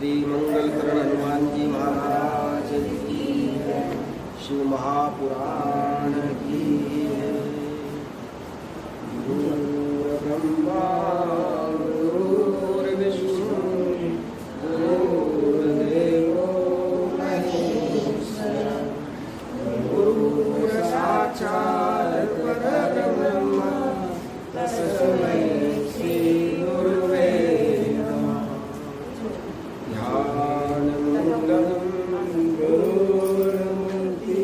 श्री मंगलकरण हनुमान जी महाराज की जय। शिव महापुराण की जय। गुरुर्ब्रह्मा गुरुर्विष्णु गुरुर्देवो महेश्वरः गुरुर्साक्षात् परब्रह्म तस्मै श्री गुरुवे नमः। ध्यानमङ्गलं गुरुर्मूर्ति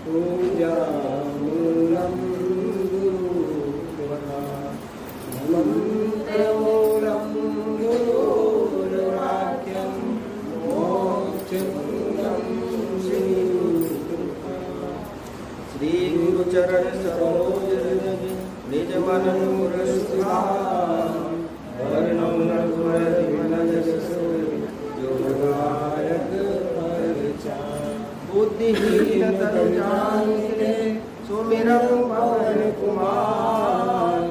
पूजामूलं गुरुर्वरा मन्त्रमूलं गुरुर्वाक्यं मोक्षमूलं श्रीगुरुकृपा। श्री गुरुचरण सरोज रज निज मन मुरस्तां वर्णं रघुवर योगायक परिचार। बुद्धिहीन तनु जानिके सुमिरं पवन कुमार।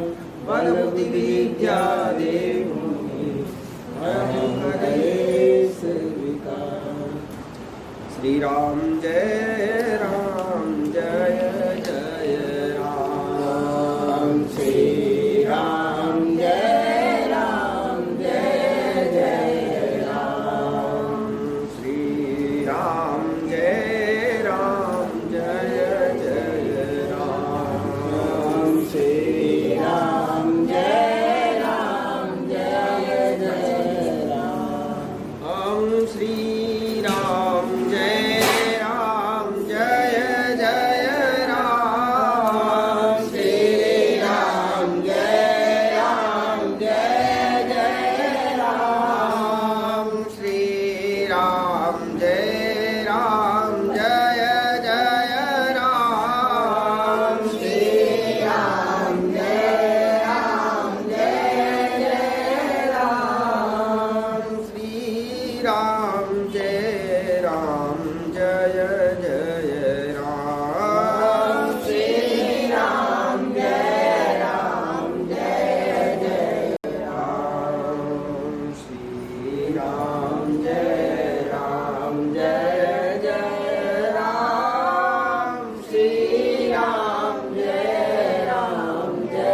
बल बुद्धि विद्या देहु भयं कलेश विकार। श्री राम जय जय राम। श्री राम जय जय राम। श्री राम जय जय राम। श्री राम जय जय राम। हम श्री राम जय जय राम। श्री राम जय जय राम। श्री राम जय जय राम। श्री राम जय जय राम। श्री राम जय जय राम। श्री राम जय जय राम। श्री राम जय जय राम। श्री राम जय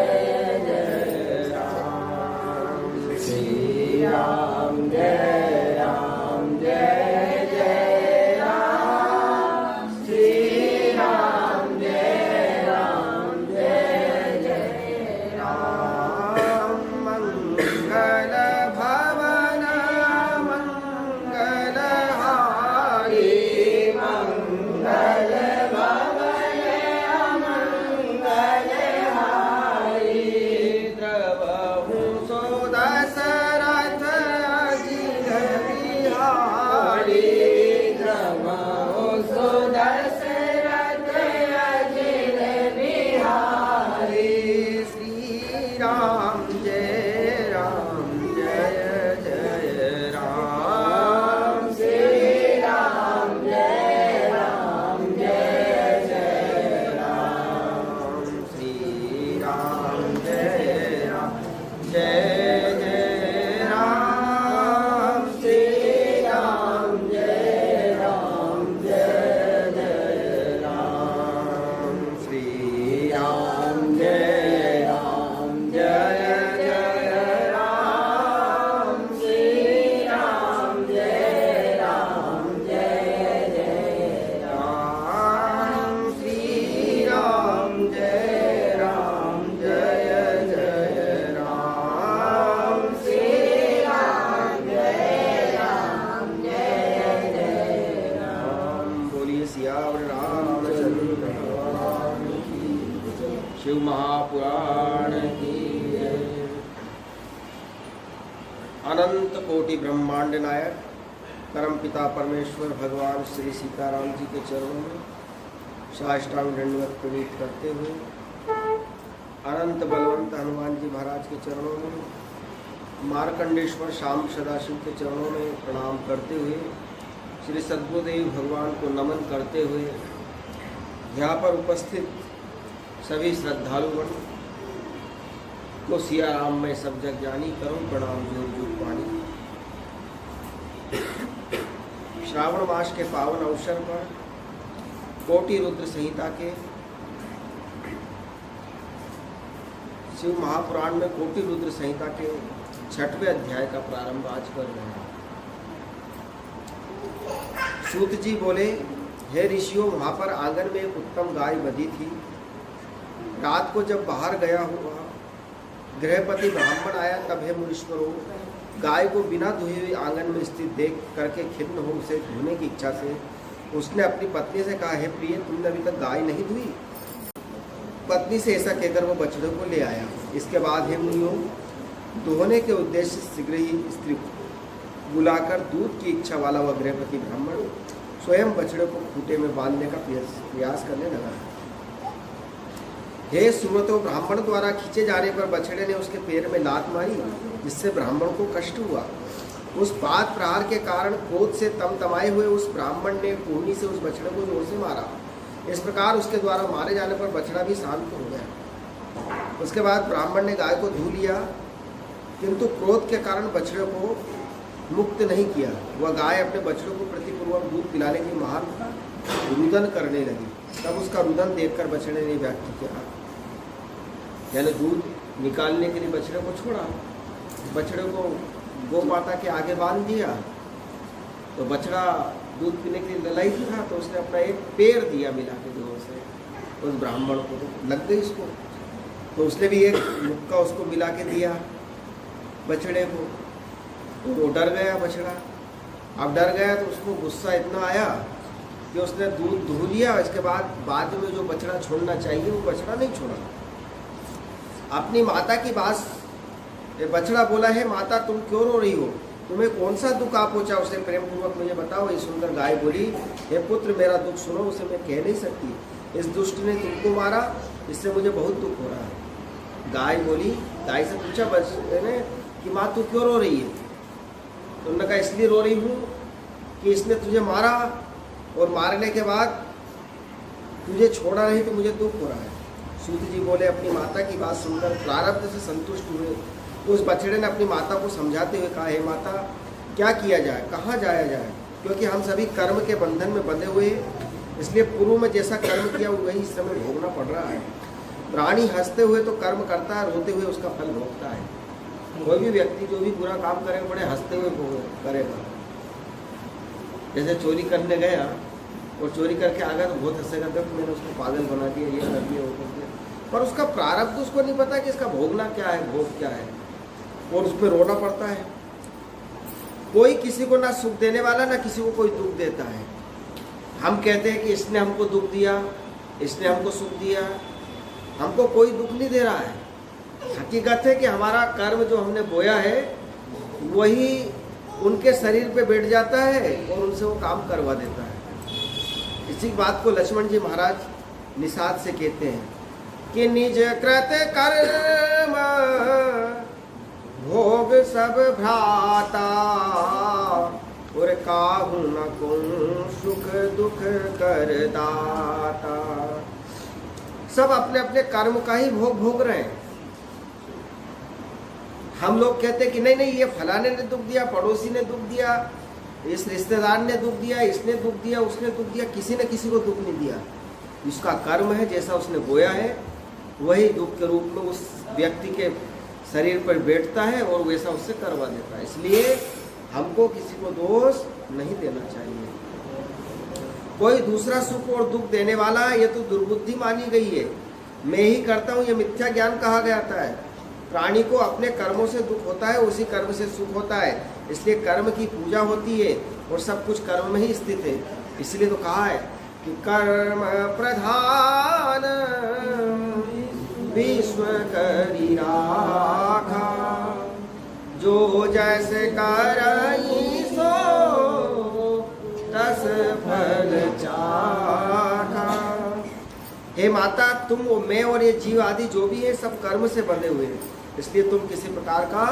जय राम। श्री राम जय जय राम। श्री राम जय राम। मंगल भवन मंगलहारी। मंगल भवन मंगलहारी। द्रवहु सो दशरथ अजित बिहारी। द्रवहु सो दशरथ अजित बिहारी। श्री राम जय जय राम। श्री राम जय जय राम। श्री राम जय जय राम। श्री राम जय जय राम। श्री राम जय जय राम। श्री राम जय जय राम। श्री राम जय जय राम। श्री राम जय राम। बोलिए सियावर रामचंद्र भगवान की। शिव महापुराण की जय। अनंत कोटि ब्रह्मांड नायक परम पिता परमेश्वर भगवान श्री सीताराम जी के चरणों में साष्टांग दंडवत प्रणाम करते हुए अनंत बलवंत हनुमान जी महाराज के चरणों में मार्कंडेश्वर श्याम सदाशिव के चरणों में प्रणाम करते हुए श्री सद्गुरुदेव भगवान को नमन करते हुए यहाँ पर उपस्थित सभी श्रद्धालुगण को सिया राम में सब जग जानी करूं प्रणाम जोर जोर पानी। श्रावण मास के पावन अवसर पर कोटि रुद्र संहिता के शिव महापुराण में कोटि रुद्र संहिता के 6वें अध्याय का प्रारंभ आज कर रहे हैं। सूत जी बोले, हे ऋषियों, वहाँ पर आंगन में एक उत्तम गाय बंधी थी। रात को जब बाहर गया हुआ गृहपति ब्राह्मण आया, तब हे मुनीश्वरों, गाय को बिना धोए हुए आंगन में स्थित देख करके खिन्न हो उसे धोने की इच्छा से उसने अपनी पत्नी से कहा, हे प्रिय, तुमने अभी तक गाय नहीं धुई? पत्नी से ऐसा कहकर वो बछड़े को ले आया। इसके बाद हे मुनियों, धोने के उद्देश्य से शीघ्र ही स्त्री बुलाकर दूध की इच्छा वाला वह गृहपति ब्राह्मण स्वयं बछड़े को खूंटे में बांधने का प्रयास करने लगा। हे सुमतो, ब्राह्मण द्वारा खींचे जाने पर बछड़े ने उसके पैर में लात मारी, जिससे ब्राह्मण को कष्ट हुआ। उस बात प्रहार के कारण क्रोध से तमतमाए हुए उस ब्राह्मण ने पूर्णी से उस बछड़े को जोर से मारा। इस प्रकार उसके द्वारा मारे जाने पर बछड़ा भी शांत हो गया। उसके बाद ब्राह्मण ने गाय को धो लिया, किंतु क्रोध के कारण बछड़े को मुक्त नहीं किया। वह गाय अपने बछड़े को प्रतिपूर्वक दूध पिलाने की महान रुदन करने लगी। तब उसका रुदन देखकर बछड़े ने व्यक्त किया, यानी दूध निकालने के लिए बछड़े को छोड़ा। बछड़े को गौ माता के आगे बांध दिया, तो बछड़ा दूध पीने के लिए ललाई था, तो उसने अपना एक पैर दिया मिला के जोर से उस ब्राह्मण को, तो लग गई उसको। तो उसने भी एक मुक्का उसको मिला के दिया बछड़े को, तो वो डर गया बछड़ा। अब डर गया तो उसको गुस्सा इतना आया कि उसने दूध धो लिया। इसके बाद में जो बछड़ा छोड़ना चाहिए वो बछड़ा नहीं छोड़ा। अपनी माता की बात बछड़ा बोला, है माता, तुम क्यों रो रही हो? तुम्हें कौन सा दुख आ पहुंचा? उसे प्रेम पूर्वक मुझे बताओ। ये सुंदर गाय बोली, हे पुत्र, मेरा दुख सुनो, उसे मैं कह नहीं सकती। इस दुष्ट ने तुमको मारा, इससे मुझे बहुत दुख हो रहा है। गाय बोली, गाय से पूछा बछड़े ने कि माँ, तू क्यों रो रही है? तुमने कहा, इसलिए रो रही हूँ कि इसने तुझे मारा और मारने के बाद तुझे छोड़ा नहीं, तो मुझे दुख हो रहा है। सूत जी बोले, अपनी माता की बात सुनकर प्रारब्ध से संतुष्ट हुए तो उस बछड़े ने अपनी माता को समझाते हुए कहा, हे माता, क्या किया जाए, कहाँ जाया जाए? क्योंकि हम सभी कर्म के बंधन में बंधे हुए, इसलिए पूर्व में जैसा कर्म किया वही इस समय भोगना पड़ रहा है। प्राणी हंसते हुए तो कर्म करता है, रोते हुए उसका फल भोगता है। कोई भी व्यक्ति जो भी बुरा काम करेगा, बड़े हंसते हुए करेगा। जैसे चोरी करने गया और चोरी करके आ गया तो बहुत हंसेगा, तो मैंने उसको पागल बना दिया, ये कर दिया, वो कर दिया। पर उसका प्रारब्ध उसको नहीं पता कि इसका भोगना क्या है, भोग क्या है, और उस पर रोना पड़ता है। कोई किसी को ना सुख देने वाला, ना किसी को कोई दुख देता है। हम कहते हैं कि इसने हमको दुख दिया, इसने हमको सुख दिया। हमको कोई दुख नहीं दे रहा है। हकीकत है कि हमारा कर्म जो हमने बोया है वही उनके शरीर पे बैठ जाता है और उनसे वो काम करवा देता है। इसी बात को लक्ष्मण जी महाराज निषाद से कहते हैं कि निज कृत कर्म भोग सब भ्राता, और काहू न को सुख दुख कर दाता। सब अपने अपने कर्म का ही भोग भोग रहे हैं। हम लोग कहते हैं कि नहीं नहीं, ये फलाने ने दुख दिया, पड़ोसी ने दुख दिया, इस रिश्तेदार ने दुख दिया, इसने दुख दिया, उसने दुख दिया। किसी ने किसी को दुख नहीं दिया। उसका कर्म है, जैसा उसने बोया है वही दुख के रूप में उस व्यक्ति के शरीर पर बैठता है और वैसा उससे करवा देता है। इसलिए हमको किसी को दोष नहीं देना चाहिए। कोई दूसरा सुख और दुख देने वाला, ये तो दुर्बुद्धि मानी गई है। मैं ही करता हूँ, ये मिथ्या ज्ञान कहा जाता है। प्राणी को अपने कर्मों से दुख होता है, उसी कर्म से सुख होता है। इसलिए कर्म की पूजा होती है और सब कुछ कर्म में ही स्थित है। इसलिए तो कहा है कि कर्म प्रधान विश्व करी राखा, जो जैसे करई सो तस फल चाखा। हे माता, तुम, मैं और ये जीव आदि जो भी है सब कर्म से बंधे हुए हैं। इसलिए तुम किसी प्रकार का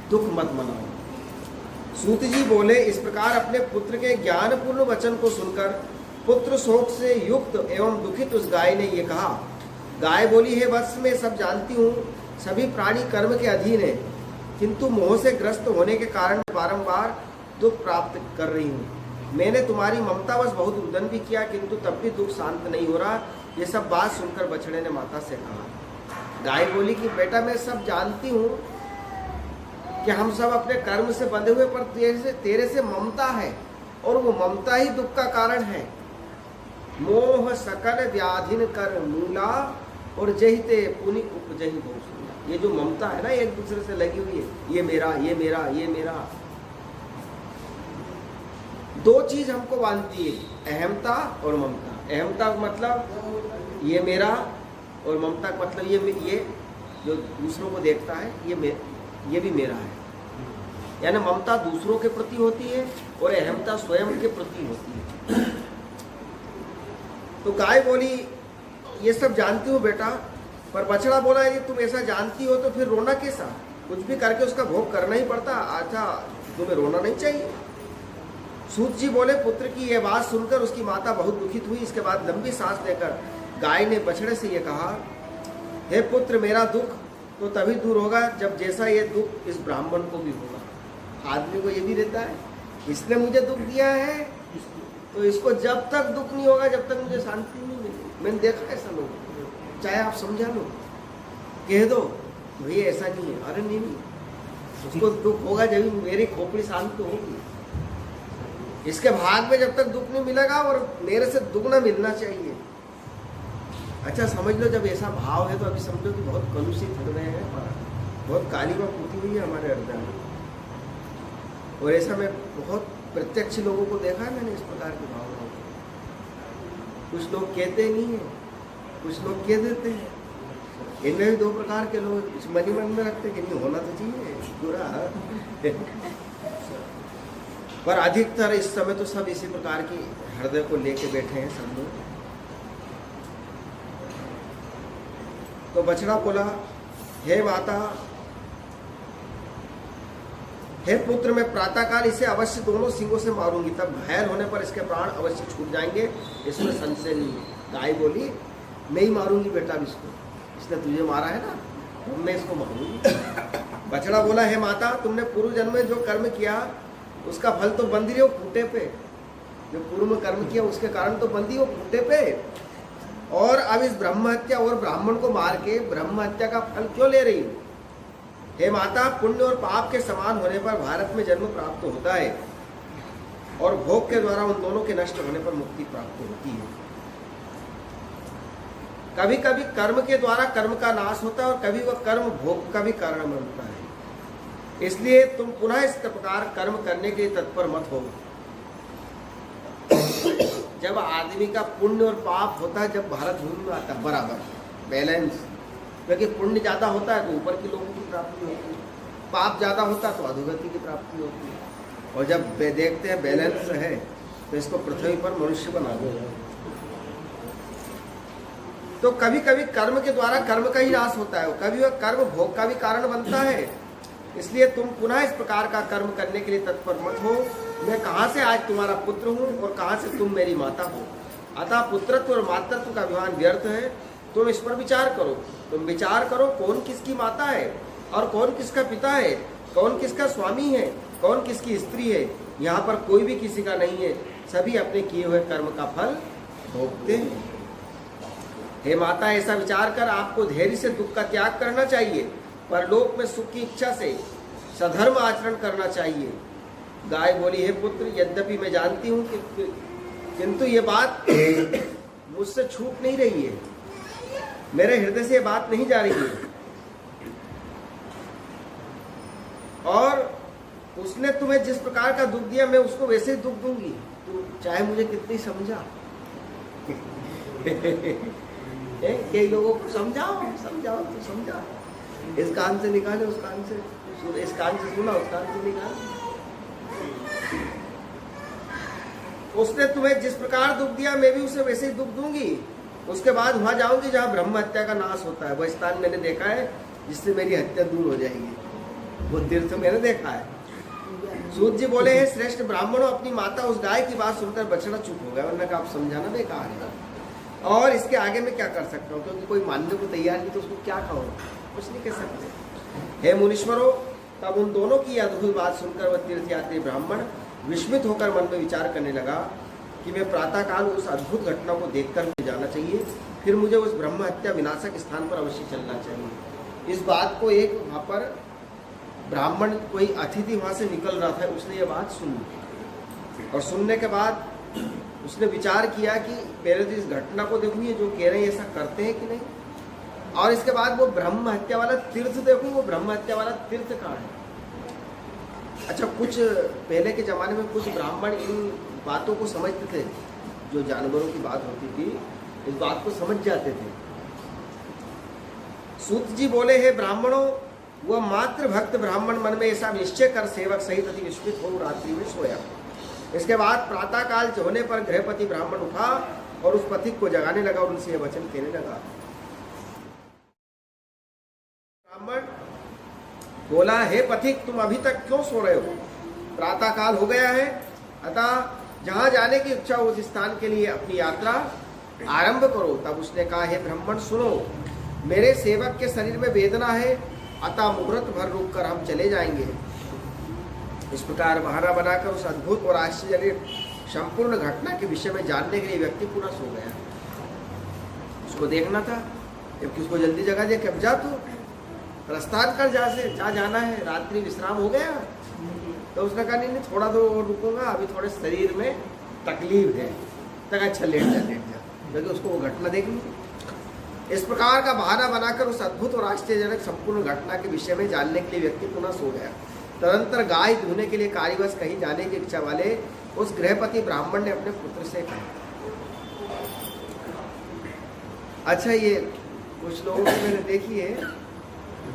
दुख मत मनाओ। सूत जी बोले, इस प्रकार अपने पुत्र के ज्ञानपूर्ण वचन को सुनकर पुत्र शोक से युक्त एवं दुखित उस गाय ने ये कहा। गाय बोली, हे वत्स, मैं सब जानती हूँ, सभी प्राणी कर्म के अधीन है, किंतु मोह से ग्रस्त होने के कारण बारंबार दुख प्राप्त कर रही हूँ। मैंने तुम्हारी ममतावश बहुत रुदन भी किया, किंतु तब भी दुख शांत नहीं हो रहा। ये सब बात सुनकर बछड़े ने माता से कहा। गाय बोली कि बेटा मैं सब जानती हूँ कि हम सब अपने कर्म से बंधे हुए, पर तेरे से ममता है, और वो ममता ही दुख का कारण है। मोह सकल व्याधिन कर मूला, और जहिते पुनि उपजहि बहु। ये जो ममता है ना, एक दूसरे से लगी हुई है, ये मेरा ये मेरा ये मेरा। दो चीज हमको बांधती है, अहमता और ममता। अहमता मतलब ये मेरा, और ममता मतलब ये जो दूसरों को देखता है, ये भी मेरा है। यानी ममता दूसरों के प्रति होती है और अहमता स्वयं के प्रति होती है। तो गाय बोली ये सब जानती हूँ बेटा, पर बछड़ा बोला यदि तुम ऐसा जानती हो तो फिर रोना कैसा? कुछ भी करके उसका भोग करना ही पड़ता। अच्छा, तुम्हें रोना नहीं चाहिए। सूत जी बोले पुत्र की यह बात सुनकर उसकी माता बहुत दुखित हुई। इसके बाद लंबी सांस लेकर गाय ने बछड़े से ये कहा, हे पुत्र, मेरा दुख तो तभी दूर होगा जब जैसा ये दुख इस ब्राह्मण को भी होगा। आदमी को ये भी रहता है, इसने मुझे दुख दिया है तो इसको जब तक दुख नहीं होगा, जब तक मुझे शांति नहीं मिलेगी। मैंने देखा ऐसा लोग, चाहे आप समझा लो, कह दो भैया ऐसा नहीं है, अरे नहीं, उसको दुख होगा जब मेरी खोपड़ी शांत तो होगी। इसके भाग में जब तक दुख नहीं मिलेगा, और मेरे से दुगना मिलना चाहिए। अच्छा समझ लो, जब ऐसा भाव है तो अभी समझो कि बहुत कलुषित हो रहे हैं, बहुत काली में पुती हुई है हमारे हृदय में। और ऐसा मैं बहुत प्रत्यक्ष लोगों को देखा है मैंने, इस प्रकार की भावनाओं को। कुछ लोग कहते नहीं है, कुछ लोग कह देते हैं। इनमें भी दो प्रकार के लोग, कुछ मन में रखते कि नहीं होना तो चाहिए पूरा पर अधिकतर इस समय तो सब इसी प्रकार की हृदय को लेके बैठे हैं सब लोग। तो बछड़ा बोला, हे माता, हे पुत्र, मैं प्रातःकाल इसे अवश्य दोनों सिंगों से मारूंगी, तब घायल होने पर इसके प्राण अवश्य छूट जाएंगे, इसमें संशय नहीं है। गाय बोली, मैं ही मारूंगी बेटा इसको, इसने तुझे मारा है ना, मैं इसको मारूंगी। बछड़ा बोला, हे माता, तुमने पूर्व जन्म में जो कर्म किया उसका फल तो बंधी रही हो खूंटे पे। जो पूर्व में कर्म किया उसके कारण तो बंधी हो खूंटे पे, और अब इस ब्रह्म हत्या और ब्राह्मण को मार के ब्रह्म हत्या का फल क्यों ले रही हो? हे माता, पुण्य और पाप के समान होने पर भारत में जन्म प्राप्त होता है, और भोग के द्वारा उन दोनों के नष्ट होने पर मुक्ति प्राप्त होती है। कभी कभी कर्म के द्वारा कर्म का नाश होता है, और कभी वह कर्म भोग का भी कारण बनता है। इसलिए तुम पुनः इस प्रकार कर्म करने के लिए तत्पर मत हो। जब आदमी का पुण्य और पाप होता है, जब भारत भूमि में आता है बराबर बैलेंस, क्योंकि पुण्य ज्यादा होता है तो ऊपर के लोगों की प्राप्ति होती है, पाप ज्यादा होता है तो अधोगति की प्राप्ति होती है। और जब देखते हैं बैलेंस है तो इसको पृथ्वी पर मनुष्य बना दो। तो कभी कभी कर्म के द्वारा कर्म का ही नाश होता है, कभी वह कर्म भोग का भी कारण बनता है। इसलिए तुम पुनः इस प्रकार का कर्म करने के लिए तत्पर मत हो। मैं कहाँ से आज तुम्हारा पुत्र हूँ और कहाँ से तुम मेरी माता हो? अतः पुत्रत्व और मातृत्व का अभिमान व्यर्थ है। तुम इस पर विचार करो। तुम विचार करो, कौन किसकी माता है और कौन किसका पिता है, कौन किसका स्वामी है, कौन किसकी स्त्री है। यहाँ पर कोई भी किसी का नहीं है, सभी अपने किए हुए कर्म का फल भोगते हैं। हे माता, ऐसा विचार कर आपको धैर्य से दुख का त्याग करना चाहिए, परलोक में सुख की इच्छा से सधर्म आचरण करना चाहिए। गाय बोली, हे पुत्र, यद्यपि मैं जानती हूँ कि किंतु ये बात मुझसे छूट नहीं रही है, मेरे हृदय से ये बात नहीं जा रही है, और उसने तुम्हें जिस प्रकार का दुख दिया मैं उसको वैसे ही दुख दूंगी, तू चाहे मुझे कितनी समझा। कई लोगों को समझाओ समझाओ तो समझा, इस कान से निकाले उस कान से, इस कान से सुना उस कान से निकाले। उसने तुम्हें जिस प्रकार दुख दिया मैं भी उसे वैसे ही दुख दूंगी। उसके बाद वहां जाऊंगी जहां ब्रह्म हत्या का नाश होता है। वह स्थान मैंने देखा है जिससे मेरी हत्या दूर हो जाएगी, वो तीर्थ मैंने देखा है। सूत जी बोले, हे श्रेष्ठ ब्राह्मणों, अपनी माता उस गाय की बात सुनकर बछड़ा चुप हो गया, वरना आप समझाना बेकार है। और इसके आगे मैं क्या कर सकता हूँ, क्योंकि कोई मानने को तैयार नहीं, तो उसको क्या कहो, कुछ नहीं कह सकते। हे मुनीश्वरों, तब उन दोनों की अद्भुत बात सुनकर वह तीर्थयात्री ब्राह्मण विस्मित होकर मन में विचार करने लगा कि मैं प्रातःकाल उस अद्भुत घटना को देखकर मुझे जाना चाहिए, फिर मुझे उस ब्रह्म हत्या विनाशक स्थान पर अवश्य चलना चाहिए। इस बात को एक वहाँ पर ब्राह्मण, कोई अतिथि वहाँ से निकल रहा था, उसने ये बात सुनी और सुनने के बाद उसने विचार किया कि पहले तो इस घटना को देखूँ, ये जो कह रहे हैं ऐसा करते हैं कि नहीं, और इसके बाद वो ब्रह्म हत्या वाला तीर्थ देखूँ, वो ब्रह्म हत्या वाला तीर्थ कहाँ है। अच्छा, कुछ पहले के ज़माने में कुछ ब्राह्मण इन बातों को समझते थे, जो जानवरों की बात होती थी इस बात को समझ जाते थे। सूत जी बोले, हे ब्राह्मणों, वह मात्र भक्त ब्राह्मण मन में ऐसा निश्चय कर सेवक सहित अति विस्मित हो रात्रि में सोया। इसके बाद प्रातःकाल होने पर गृहपति ब्राह्मण उठा और उस पथिक को जगाने लगा और उनसे यह वचन कहने लगा। ब्राह्मण बोला, हे पथिक, तुम अभी तक क्यों सो रहे हो? प्रातःकाल हो गया है, अतः जहां जाने की इच्छा हो उस स्थान के लिए अपनी यात्रा आरंभ करो। तब उसने कहा, हे ब्राह्मण सुनो, मेरे सेवक के शरीर में वेदना है, अतः मुहूर्त भर रुक कर हम चले जाएंगे। इस प्रकार बहाना बनाकर उस अद्भुत और आश्चर्य संपूर्ण घटना के विषय में जानने के लिए व्यक्ति पूरा सो गया। उसको देखना था, जबकि उसको जल्दी जगा दिया कि अब जा, तो प्रस्थान कर, जा जाना है, रात्रि विश्राम हो गया। तो उसने कहा, नहीं थोड़ा तो और रुकूंगा, अभी थोड़े शरीर में तकलीफ है। तक अच्छा लेट जा, क्योंकि उसको वो घटना देखनी। इस प्रकार का बहाना बनाकर उस अद्भुत और आश्चर्यजनक संपूर्ण घटना के विषय में जानने के लिए व्यक्ति पुनः सो गया। तदंतर गाय धोने के लिए कार्यवश कहीं जाने की इच्छा वाले उस गृहपति ब्राह्मण ने अपने पुत्र से कहा। अच्छा, ये कुछ लोगों को मैंने देखी है,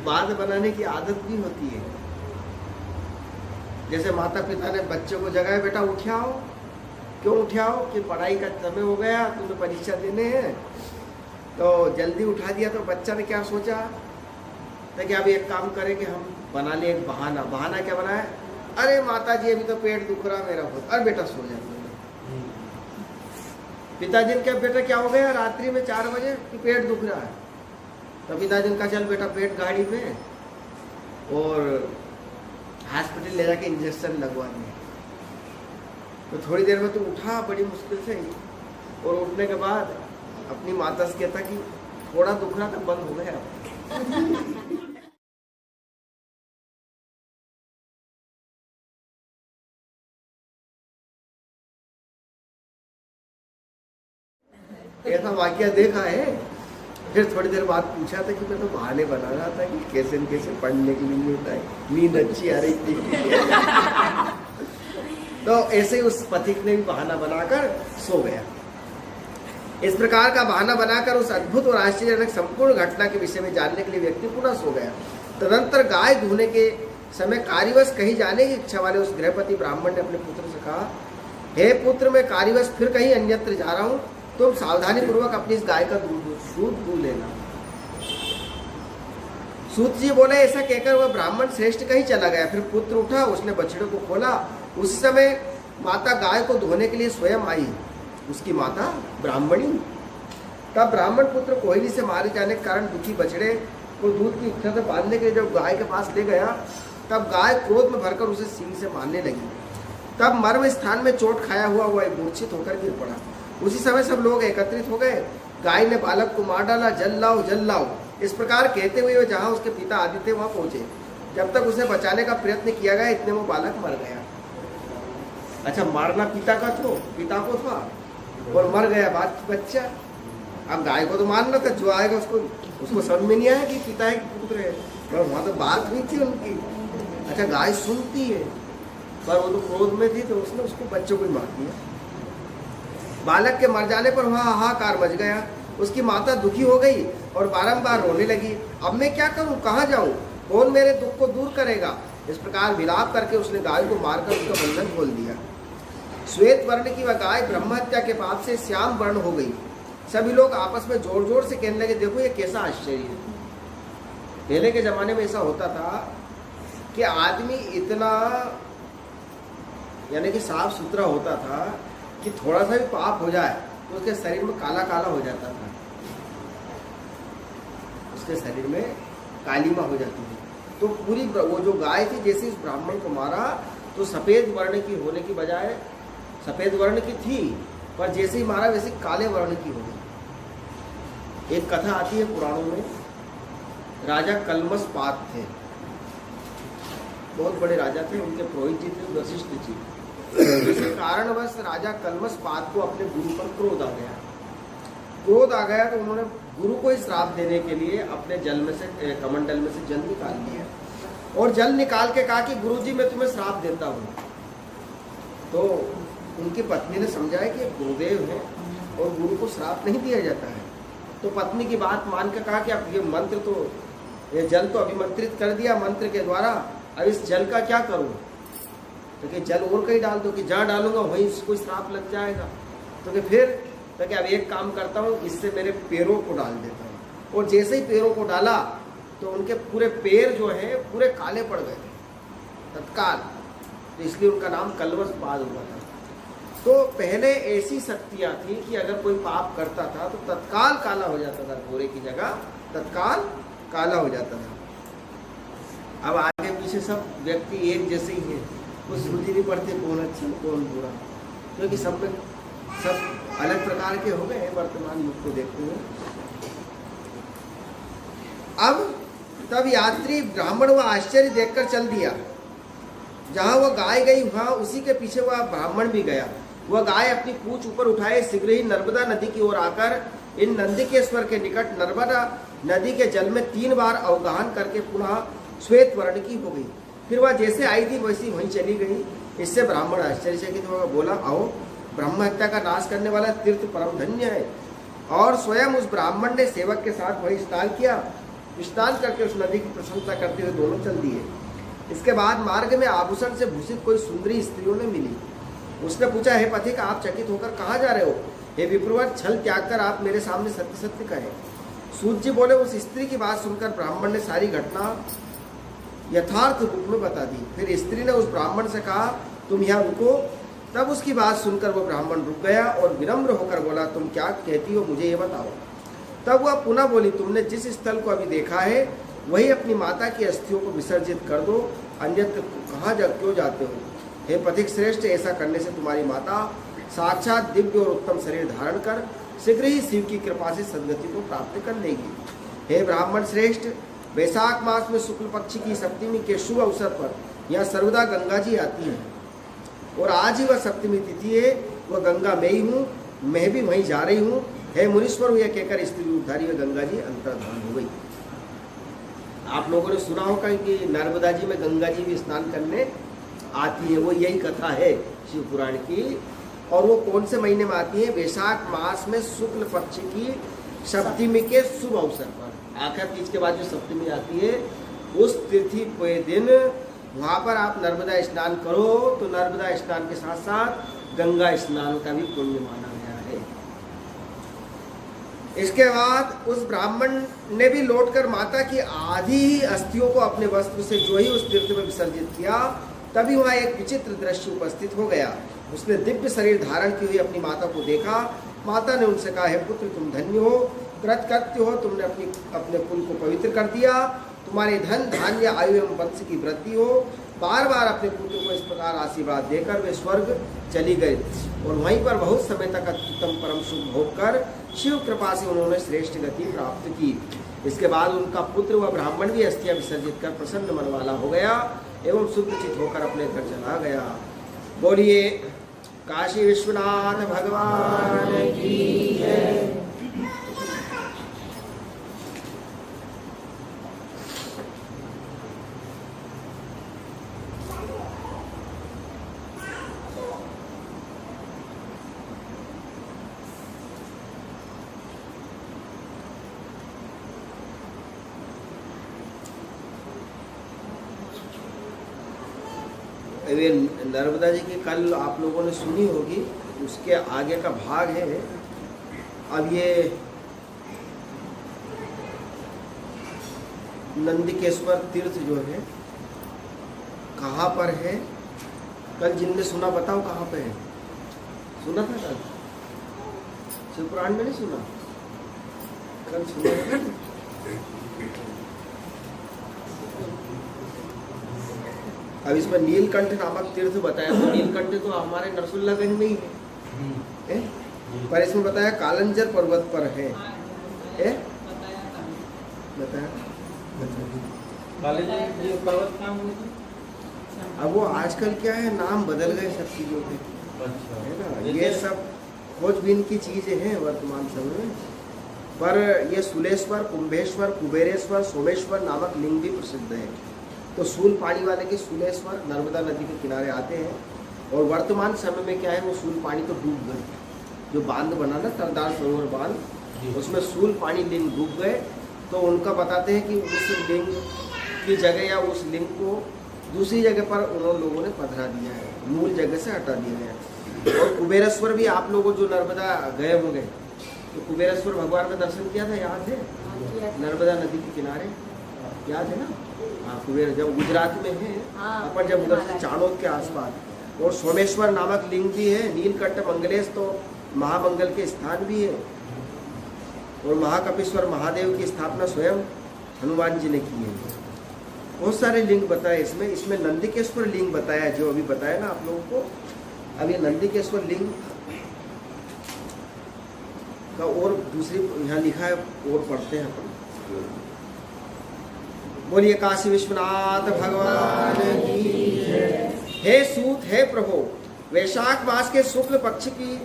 बात बनाने की आदत भी होती है। जैसे माता पिता ने बच्चे को जगाया, बेटा उठाओ, क्यों उठाओ? कि पढ़ाई का समय हो गया, तुम्हें परीक्षा देने हैं, तो जल्दी उठा दिया। तो बच्चा ने क्या सोचा कि अब एक काम करें कि हम बना ले एक बहाना। बहाना क्या बनाया? अरे माता जी, अभी तो पेट दुख रहा मेरा बहुत। अरे बेटा सो जा। पिताजी ने क्या, बेटा क्या हो गया? रात्रि में 4 बजे कि पेट दुख रहा है। तो पिताजी ने कहा, चल बेटा पेट गाड़ी में और हॉस्पिटल ले जाके इंजेक्शन लगवा दिए। तो थोड़ी देर में तो उठा बड़ी मुश्किल से, और उठने के बाद अपनी माता से कहता कि थोड़ा दुख रहा था, बंद हो गया। ऐसा वाकया देखा है। फिर थोड़ी देर बाद पूछा था कि मैं तो बहाने बना रहा था कि कैसे न कैसे पढ़ने के लिए होता है, नींद अच्छी आ रही थी। तो ऐसे ही उस पथिक ने भी बहाना बनाकर सो गया। इस प्रकार का बहाना बनाकर उस अद्भुत और आश्चर्यजनक संपूर्ण घटना के विषय में जानने के लिए व्यक्ति पुनः सो गया। तदंतर गाय धोने के समय कार्यवश कहीं जाने की इच्छा वाले उस गृहपति ब्राह्मण ने अपने पुत्र से कहा, हे पुत्र, मैं कार्यवश फिर कहीं अन्यत्र जा रहा हूँ, तुम सावधानी पूर्वक अपनी इस गाय का दूध दूध लेना। सूत जी बोले, ऐसा कहकर वह ब्राह्मण श्रेष्ठ कहीं चला गया। फिर पुत्र उठा, उसने बछड़े को खोला। उस समय माता गाय को धोने के लिए स्वयं आई, उसकी माता ब्राह्मणी। तब ब्राह्मण पुत्र कोयली से मारे जाने के कारण दुखी बछड़े को दूध की इच्छा से बांधने के लिए जब गाय के पास ले गया, तब गाय क्रोध में भरकर उसे सींग से मारने लगी। तब मर्म स्थान में चोट खाया हुआ वह मूर्छित होकर गिर पड़ा। उसी समय सब लोग एकत्रित हो गए। गाय ने बालक को मार डाला, जल लाओ जल लाओ, इस प्रकार कहते हुए जहाँ उसके पिता आदि थे वहाँ पहुँचे। जब तक उसे बचाने का प्रयत्न किया गया, इतने वो बालक मर गया। अच्छा, मारना पिता को था और मर गया बच्चा। अब गाय को तो मारना था, जो आएगा उसको समझ में नहीं आया कि पिता है कि पुत्र है, पर वहाँ तो बात नहीं थी उनकी। अच्छा, गाय सुनती है, पर वो तो क्रोध में थी, तो उसने उसको बच्चों को ही मार दिया। बालक के मर जाने पर वहाँ हाहाकार मच गया। उसकी माता दुखी हो गई और बारंबार रोने लगी। अब मैं क्या करूँ, कहाँ जाऊँ, कौन मेरे दुख को दूर करेगा? इस प्रकार विलाप करके उसने गाय को मारकर उसका बंधन खोल दिया। श्वेत वर्ण की वह गाय ब्रह्महत्या के पाप से श्याम वर्ण हो गई। सभी लोग आपस में जोर जोर से कहने लगे, देखो ये कैसा आश्चर्य है। पहले के जमाने में ऐसा होता था कि आदमी इतना यानी कि साफ सुथरा होता था कि थोड़ा सा भी पाप हो जाए तो उसके शरीर में काला काला हो जाता था, उसके शरीर में कालीमा हो जाती थी। तो पूरी वो जो गाय थी, जैसे इस ब्राह्मण को मारा तो सफ़ेद वर्ण की होने की बजाय सफ़ेद वर्ण की थी, पर जैसे ही मारा वैसे काले वर्ण की हो गई। एक कथा आती है पुराणों में, राजा कलमसपात थे, बहुत बड़े राजा थे, उनके पुरोहित जी थे वशिष्ठ जी। किसी कारणवश राजा कलमसपात को अपने गुरु पर क्रोध आ गया। तो उन्होंने गुरु को ही श्राप देने के लिए अपने जल में से कमंडल में से जल निकाल लिया और जल निकाल के कहा कि गुरुजी मैं तुम्हें श्राप देता हूँ। तो उनकी पत्नी ने समझाया कि गुरुदेव हैं और गुरु को श्राप नहीं दिया जाता है। तो पत्नी की बात मान के कहा कि अब ये मंत्र तो ये जल तो अभिमंत्रित कर दिया मंत्र के द्वारा, अब इस जल का क्या करूँ? तो कि जल और कहीं डाल दो, कि जहाँ डालूंगा वहीं उसको श्राप लग जाएगा। तो कि फिर तो कि अब एक काम करता हूँ, इससे मेरे पैरों को डाल देता हूँ। और जैसे ही पैरों को डाला तो उनके पूरे पैर जो है पूरे काले पड़ गए थे तत्काल, तो इसलिए उनका नाम कलमसपात हुआ था। तो पहले ऐसी शक्तियाँ थी कि अगर कोई पाप करता था तो तत्काल काला हो जाता था, गोरे की जगह तत्काल काला हो जाता था। अब आगे पीछे सब व्यक्ति एक जैसे ही हैं, कुछ समझ नहीं पड़ते कौन अच्छा कौन बुरा, क्योंकि सब में सब अलग प्रकार के हो गए वर्तमान युग को देखते हुए। अब तब यात्री ब्राह्मण वह आश्चर्य देखकर चल दिया। जहाँ वह गाय गई वहाँ उसी के पीछे वह ब्राह्मण भी गया। वह गाय अपनी पूंछ ऊपर उठाए शीघ्र ही नर्मदा नदी की ओर आकर इन नंदिकेश्वर के निकट नर्मदा नदी के जल में 3 बार अवगाहन करके पुनः श्वेत वर्ण की हो गई। फिर वह जैसे आई थी वैसी वहीं चली गई। इससे ब्राह्मण आश्चर्यचकित होकर बोला, आओ, ब्रह्म हत्या का नाश करने वाला तीर्थ परम धन्य है। और स्वयं उस ब्राह्मण ने सेवक के साथ वही स्नान किया। स्नान करके उस नदी की प्रशंसा करते हुए दोनों चल दिए। इसके बाद मार्ग में आभूषण से भूषित कोई सुंदरी स्त्रियों ने मिली। उसने पूछा, हे पथिक, आप चकित होकर कहाँ जा रहे हो? हे विप्रवर, छल त्याग कर आप मेरे सामने सत्य सत्य कहें। सूत जी बोले, उस स्त्री की बात सुनकर ब्राह्मण ने सारी घटना यथार्थ रूप में बता दी। फिर स्त्री ने उस ब्राह्मण से कहा, तुम यहाँ रुको। तब उसकी बात सुनकर वो ब्राह्मण रुक गया और विनम्र होकर बोला, तुम क्या कहती हो, मुझे ये बताओ। तब वह पुनः बोली, तुमने जिस स्थल को अभी देखा है वही अपनी माता की अस्थियों को विसर्जित कर दो, अन्यत्र कहाँ क्यों जाते हो? हे पथिक श्रेष्ठ, ऐसा करने से तुम्हारी माता साक्षात दिव्य और उत्तम शरीर धारण कर शीघ्र ही शिव की कृपा से सदगति को प्राप्त कर लेगी। हे ब्राह्मण श्रेष्ठ, वैशाख मास में शुक्ल पक्ष की सप्तमी के शुभ अवसर पर यहाँ सर्वदा गंगा जी आती हैं और आज ही वह सप्तमी तिथि है। वह गंगा मैं ही हूँ, मैं भी वहीं जा रही हूँ। हे मुनीश्वर, यह कहकर स्त्री रूपधारी व गंगा जी अंतर्धान हो गई। आप लोगों ने सुना होगा कि नर्मदा जी में गंगा जी भी स्नान करने आती है, वो यही कथा है शिव पुराण की। और वो कौन से महीने में आती है? वैशाख मास में शुक्ल पक्ष की सप्तमी के शुभ अवसर पर, आखिर तीज के बाद जो सप्तमी आती है उस तिथि के दिन वहाँ पर आप नर्मदा स्नान करो तो नर्मदा स्नान के साथ साथ गंगा स्नान का भी पुण्य माना गया है। इसके बाद उस ब्राह्मण ने भी लौटकर माता की आधी ही अस्थियों को अपने वस्त्र से जो ही उस तीर्थ में विसर्जित किया, तभी वहाँ एक विचित्र दृश्य उपस्थित हो गया। उसने दिव्य शरीर धारण की हुई अपनी माता को देखा। माता ने उनसे कहा, हे पुत्र, तुम धन्य हो, कृतकृत्य हो, तुमने अपने कुल को पवित्र कर दिया। तुम्हारे धन धान्य आयु एवं वंश की वृद्धि हो। बार बार अपने पुत्र को इस प्रकार आशीर्वाद देकर वे स्वर्ग चली गए और वहीं पर बहुत समय तक उत्तम परम सुख भोग कर शिव कृपा से उन्होंने श्रेष्ठ गति प्राप्त की। इसके बाद उनका पुत्र व ब्राह्मण भी अस्थियां विसर्जित कर प्रसन्न मन वाला हो गया एवं शुद्धचित होकर अपने घर चला गया। बोलिए काशी विश्वनाथ भगवान की जय। ये नर्मदा जी की कल आप लोगों ने सुनी होगी, उसके आगे का भाग है। अब ये नंदिकेश्वर तीर्थ जो है कहाँ पर है? कल जिनने सुना बताओ कहाँ पे है? सुना था कल? शिव पुराण में नहीं सुना? कल सुना? अब इसमें नीलकंठ नामक तीर्थ बताया, तो नीलकंठ तो हमारे नरसुल्लागंज में ही है? पर इसमें बताया कालंजर पर्वत पर है, बताया पर्वत कहाँ हुए थे? अब वो आजकल क्या है, नाम बदल गए सब चीज़ों के, अच्छा है ना। ये सब खोजबीन की चीज़ें हैं वर्तमान समय में। पर ये सुलेश्वर, कुंभेश्वर, कुबेरेश्वर, सोमेश्वर नामक लिंग भी प्रसिद्ध है। तो सूल पानी वाले के सुलेश्वर नर्मदा नदी के किनारे आते हैं, और वर्तमान समय में क्या है, वो सूल पानी तो डूब गए। जो बांध बना ना सरदार सरोवर बांध, उसमें सूल पानी लिंग डूब गए। तो उनका बताते हैं कि उस लिंग की जगह या उस लिंग को दूसरी जगह पर उन लोगों ने पधरा दिया है, मूल जगह से हटा दिया है। और कुबेरेश्वर भी आप लोगों जो नर्मदा गए होंगे, तो कुबेरेश्वर भगवान का दर्शन किया था, याद है? नर्मदा नदी के किनारे, याद है ना? हाँ, कुबेर जब गुजरात में है, अपन जब उधर से चाणोद के आसपास। और सोमेश्वर नामक लिंग भी है। नीलकंठ मंगलेश तो महामंगल के स्थान भी है। और महाकपिश्वर महादेव की स्थापना स्वयं हनुमान जी ने की है। बहुत सारे लिंग बताए इसमें। इसमें नंदिकेश्वर लिंग बताया, जो अभी बताया ना आप लोगों को। अब ये नंदिकेश्वर लिंग का और दूसरी यहाँ लिखा है, और पढ़ते हैं अपन। बोलिए काशी विश्वनाथ भगवान की जय। हे सूत, हे प्रभु, वैशाख मास के शुक्ल पक्ष की